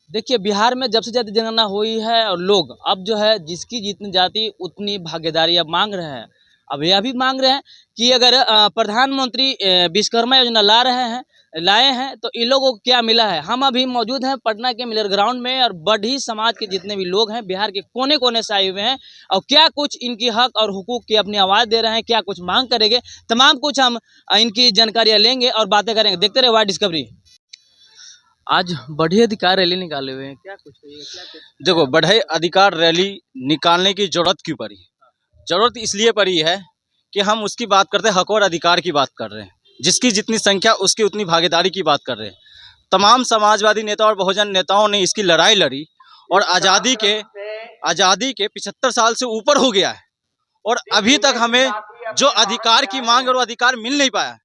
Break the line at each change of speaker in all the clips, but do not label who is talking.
देखिए, बिहार में जब से ज़्यादा जनगणना हुई है और लोग अब जो है जिसकी जितनी जाति उतनी भागीदारी अब मांग रहे हैं। अब यह भी मांग रहे हैं कि अगर प्रधानमंत्री विश्वकर्मा योजना लाए हैं तो इन लोगों को क्या मिला है। हम अभी मौजूद हैं पटना के मिलर ग्राउंड में और बड़ी समाज के जितने भी लोग हैं बिहार के कोने कोने से आए हुए हैं और क्या कुछ इनकी हक और हुकूक की अपनी आवाज़ दे रहे हैं, क्या कुछ मांग करेंगे, तमाम कुछ हम इनकी जानकारियाँ लेंगे और बातें करेंगे। देखते रहे वाई डिस्कवरी। आज बढ़ी अधिकार रैली निकाले हुए हैं, क्या कुछ कहिए, क्या कुछ
देखो, बढ़ई अधिकार रैली निकालने की जरूरत क्यों पड़ी? जरूरत इसलिए पड़ी है कि हम उसकी बात करते हैं, हक और अधिकार की बात कर रहे हैं। जिसकी जितनी संख्या उसकी उतनी भागीदारी की बात कर रहे हैं। तमाम समाजवादी नेता और बहुजन नेताओं ने इसकी लड़ाई लड़ी और आज़ादी के 75 साल से ऊपर हो गया है और अभी तक हमें जो अधिकार की मांग और वो अधिकार मिल नहीं पाया।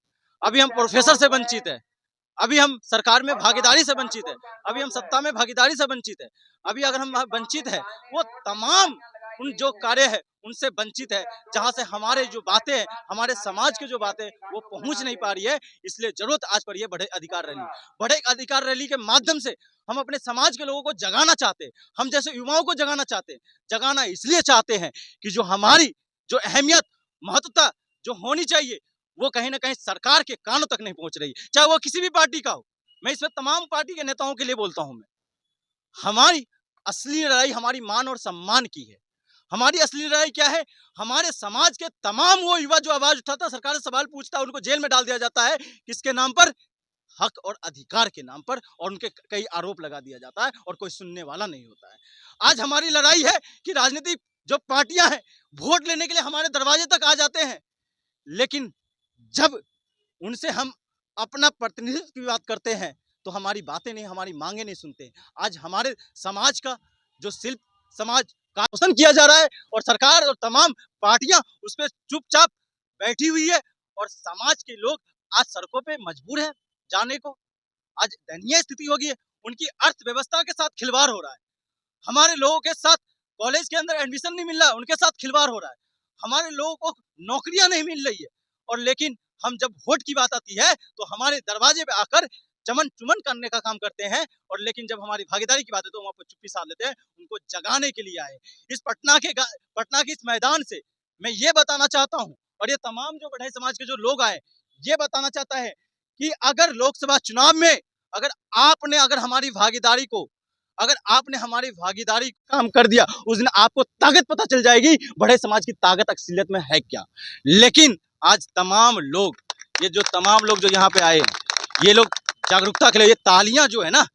अभी हम प्रोफेसर से वंचित है, अभी हम सरकार में भागीदारी से वंचित है, अभी हम सत्ता में भागीदारी से वंचित है, अभी अगर हम वंचित है वो तमाम उन जो कार्य है उनसे वंचित है, जहां से हमारे जो बातें हैं, हमारे समाज की जो बातें वो पहुंच नहीं पा रही है। इसलिए जरूरत आज पड़ी है बढ़े अधिकार रैली। बढ़े अधिकार रैली के माध्यम से हम अपने समाज के लोगों को जगाना चाहते हैं, हम जैसे युवाओं को जगाना चाहते हैं। जगाना इसलिए चाहते हैं कि जो हमारी जो अहमियत महत्वता जो होनी चाहिए वो कहीं ना कहीं सरकार के कानों तक नहीं पहुंच रही, चाहे वो किसी भी पार्टी का हो। मैं इसमें तमाम पार्टी के नेताओं के लिए बोलता हूं। मैं हमारी असली लड़ाई हमारी मान और सम्मान की है। हमारी असली लड़ाई क्या है? हमारे समाज के तमाम वो युवा जो आवाज उठाता, सरकार से सवाल पूछता, उनको जेल में डाल दिया जाता है। किसके नाम पर? हक और अधिकार के नाम पर, और उनके कई आरोप लगा दिया जाता है और कोई सुनने वाला नहीं होता है। आज हमारी लड़ाई है कि राजनीतिक जो पार्टियां हैं वोट लेने के लिए हमारे दरवाजे तक आ जाते हैं, लेकिन जब उनसे हम अपना प्रतिनिधित्व की बात करते हैं तो हमारी बातें नहीं, हमारी मांगे नहीं सुनते। आज हमारे समाज का जो शिल्प समाज का शोषण किया जा रहा है और सरकार और तमाम पार्टियां उस पर चुपचाप बैठी हुई है और समाज के लोग आज सड़कों पे मजबूर है जाने को। आज दयनीय स्थिति होगी है, उनकी अर्थव्यवस्था के साथ खिलवाड़ हो रहा है। हमारे लोगों के साथ कॉलेज के अंदर एडमिशन नहीं मिल रहा है, उनके साथ खिलवाड़ हो रहा है। हमारे लोगों को नौकरियां नहीं मिल रही है, और लेकिन हम जब वोट की बात आती है तो हमारे दरवाजे पे आकर चमन चुमन करने का काम करते हैं, और लेकिन जब हमारी भागीदारी की बात है तो वहां पर चुप्पी साध लेते हैं। उनको जगाने के लिए आए इस पटना के इस मैदान से मैं ये बताना चाहता हूँ, और ये तमाम जो बढ़ई समाज के जो लोग आए ये बताना चाहता है कि अगर लोकसभा चुनाव में अगर हमारी भागीदारी को अगर आपने हमारी भागीदारी काम कर दिया, उस दिन आपको ताकत पता चल जाएगी बड़े समाज की ताकत असलियत में है क्या। लेकिन आज ये तमाम लोग जो यहाँ पे आए, ये लोग जागरूकता के लिए, ये तालियां जो है ना,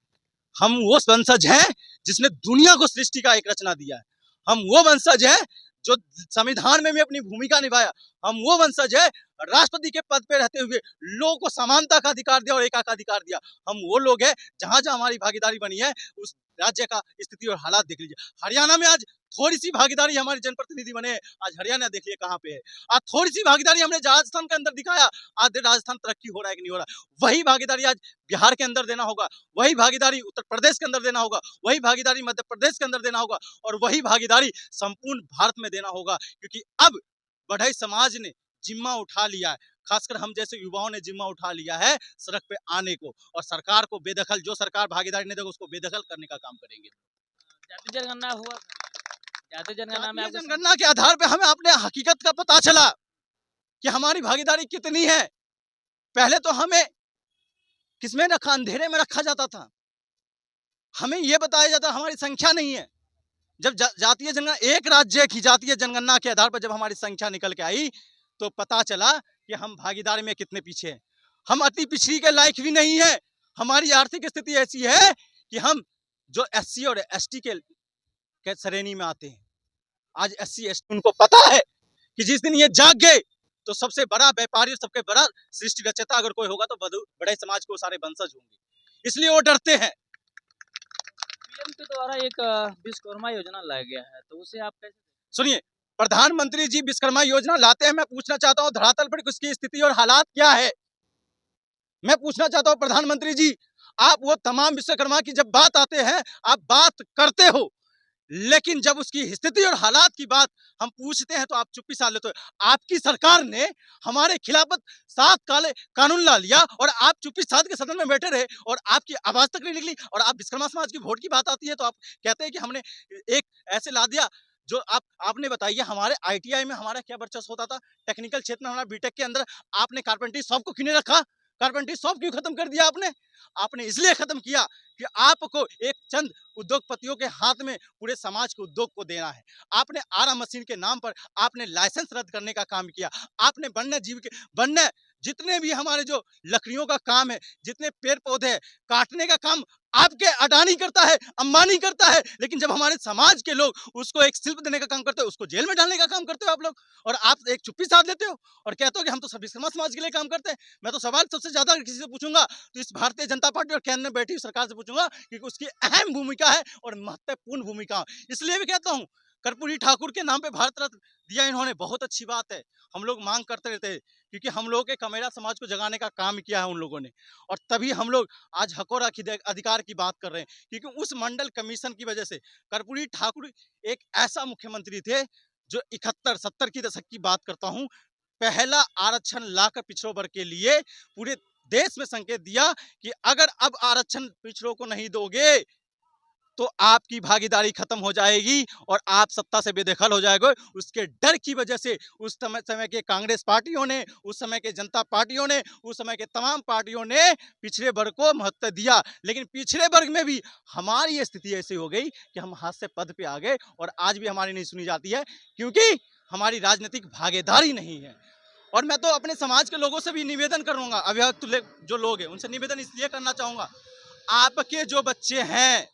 हम वो वंशज हैं जिसने दुनिया को सृष्टि का एक रचना दिया है। हम वो वंशज है जो संविधान में भी अपनी भूमिका निभाया। हम वो वंशज है राष्ट्रपति के पद पे रहते हुए लोगों को समानता का अधिकार दिया और एका का अधिकार दिया। हम वो लोग हैं जहां जहां हमारी भागीदारी बनी है उस राज्य का स्थिति और हालात देख लीजिए। हरियाणा में आज थोड़ी सी भागीदारी हमारे जनप्रतिनिधि बने, आज हरियाणा देखिए कहाँ पे है। आज थोड़ी सी भागीदारी हमने राजस्थान के अंदर दिखाया, आज राजस्थान तरक्की हो रहा है कि नहीं हो रहा। वही भागीदारी आज बिहार के अंदर देना होगा, वही भागीदारी उत्तर प्रदेश के अंदर देना होगा, वही भागीदारी मध्य प्रदेश के अंदर देना होगा, और वही भागीदारी संपूर्ण भारत में देना होगा। क्योंकि अब बढ़ई समाज ने जिम्मा उठा लिया है, खासकर हम जैसे युवाओं ने जिम्मा उठा लिया है सड़क पे आने को, और सरकार को बेदखल, जो सरकार भागीदारी नहीं देगा उसको बेदखल करने का काम करेंगे।
जाति जनगणना हुआ? जाति जनगणना में आपको
जनगणना के आधार पे हमें अपने हकीकत का पता चला कि हमारी भागीदारी कितनी है। पहले तो हमें किसमें रखा, अंधेरे में रखा जाता था। हमें यह बताया जाता हमारी संख्या नहीं है। जब जातीय जनगणना, एक राज्य की जातीय जनगणना के आधार पर जब हमारी संख्या निकल के आई तो पता चला कि हम भागीदारी में कितने पीछे हैं। हम अति पिछड़ी के लायक भी नहीं है। हमारी आर्थिक स्थिति ऐसी है कि हम जो एससी और एसटी के श्रेणी में आते हैं। आज एससी एसटी उनको पता है कि जिस दिन ये जाग गए तो सबसे बड़ा व्यापारी, सबसे बड़ा सृष्टि रचयिता अगर कोई होगा तो बड़े समाज को सारे वंशज होंगे, इसलिए वो डरते हैं।
पीएम के द्वारा एक विश्वकर्मा योजना लाया गया है, तो उसे आप कैसे?
सुनिए, प्रधानमंत्री जी विश्वकर्मा योजना लाते हैं, मैं पूछना चाहता हूँ धरातल पर उसकी स्थिति और हालात क्या है। मैं पूछना चाहता हूँ प्रधानमंत्री जी, आप वो तमाम विश्वकर्मा की जब बात आते हैं, आप बात करते हो, लेकिन जब उसकी स्थिति और हालात की बात हम पूछते हैं तो आप चुप्पी साध लेते हो। आपकी सरकार ने हमारे खिलाफ 7 काले कानून ला लिया और आप चुप्पी साध के सदन में बैठे रहे और आपकी आवाज तक नहीं निकली। और आप विश्वकर्मा समाज की वोट की बात आती है तो आप कहते हैं कि हमने एक ऐसे ला दिया जो आपने बताइए हमारे आईटीआई में हमारा क्या वर्चस्व होता था, टेक्निकल क्षेत्र में हमारा बीटेक के अंदर आपने कारपेंटरी शॉप को क्यों नहीं रखा? कारपेंटरी शॉप क्यों खत्म कर दिया आपने? आपने इसलिए खत्म किया कि आपको एक चंद उद्योगपतियों के हाथ में पूरे समाज के उद्योग को देना है। आपने आरा मशीन के नाम पर आपने लाइसेंस रद्द करने का काम किया। आपने वन्य जितने भी हमारे जो लकड़ियों का काम है, जितने पेड़ पौधे काटने का काम आपके अडानी करता है, अंबानी करता है, लेकिन जब हमारे समाज के लोग उसको एक शिल्प देने का काम करते हो, उसको जेल में डालने का काम करते हो आप लोग। और आप एक चुप्पी साध लेते हो और कहते हो कि हम तो सब विश्वकर्मा समाज के लिए काम करते हैं। मैं तो सवाल सबसे ज्यादा किसी से पूछूंगा तो इस भारतीय जनता पार्टी और केंद्र में बैठी हुई सरकार से पूछूंगा कि उसकी अहम भूमिका है और महत्वपूर्ण भूमिका। इसलिए भी कहता हूँ कर्पूरी ठाकुर के नाम पे भारत रत्न दिया इन्होंने, बहुत अच्छी बात है। हम लोग मांग करते रहते हैं क्योंकि हम लोगों के कमेरा समाज को जगाने का काम किया है उन लोगों ने, और तभी हम लोग आज हक और अधिकार की बात कर रहे हैं। क्योंकि उस मंडल कमीशन की वजह से कर्पूरी ठाकुर एक ऐसा मुख्यमंत्री थे जो 71-70 की दशक की बात करता हूँ, पहला आरक्षण लाकर पिछड़ों वर्ग के लिए पूरे देश में संकेत दिया कि अगर अब आरक्षण पिछड़ों को नहीं दोगे तो आपकी भागीदारी खत्म हो जाएगी और आप सत्ता से बेदखल हो जाएंगे। उसके डर की वजह से उस समय के कांग्रेस पार्टियों ने, उस समय के जनता पार्टियों ने, उस समय के तमाम पार्टियों ने पिछड़े वर्ग को महत्व दिया। लेकिन पिछड़े वर्ग में भी हमारी स्थिति ऐसी हो गई कि हम हाथ से पद पे आ गए और आज भी हमारी नहीं सुनी जाती है क्योंकि हमारी राजनीतिक भागीदारी नहीं है। और मैं तो अपने समाज के लोगों से भी निवेदन करूंगा, अभिभावक जो लोग हैं उनसे निवेदन इसलिए करना चाहूंगा, आपके जो बच्चे हैं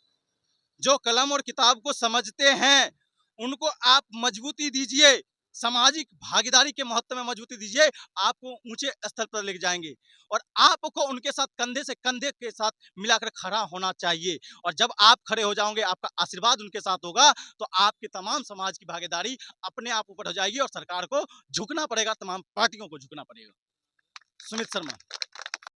जो कलम और किताब को समझते हैं उनको आप मजबूती दीजिए, सामाजिक भागीदारी के महत्व में मजबूती दीजिए, आपको ऊंचे स्तर पर ले जाएंगे। और आपको उनके साथ कंधे से कंधे के साथ मिलाकर खड़ा होना चाहिए। और जब आप खड़े हो जाओगे, आपका आशीर्वाद उनके साथ होगा, तो आपके तमाम समाज की भागीदारी अपने आप ऊपर हो जाएगी और सरकार को झुकना पड़ेगा, तमाम पार्टियों को झुकना पड़ेगा। सुमित शर्मा।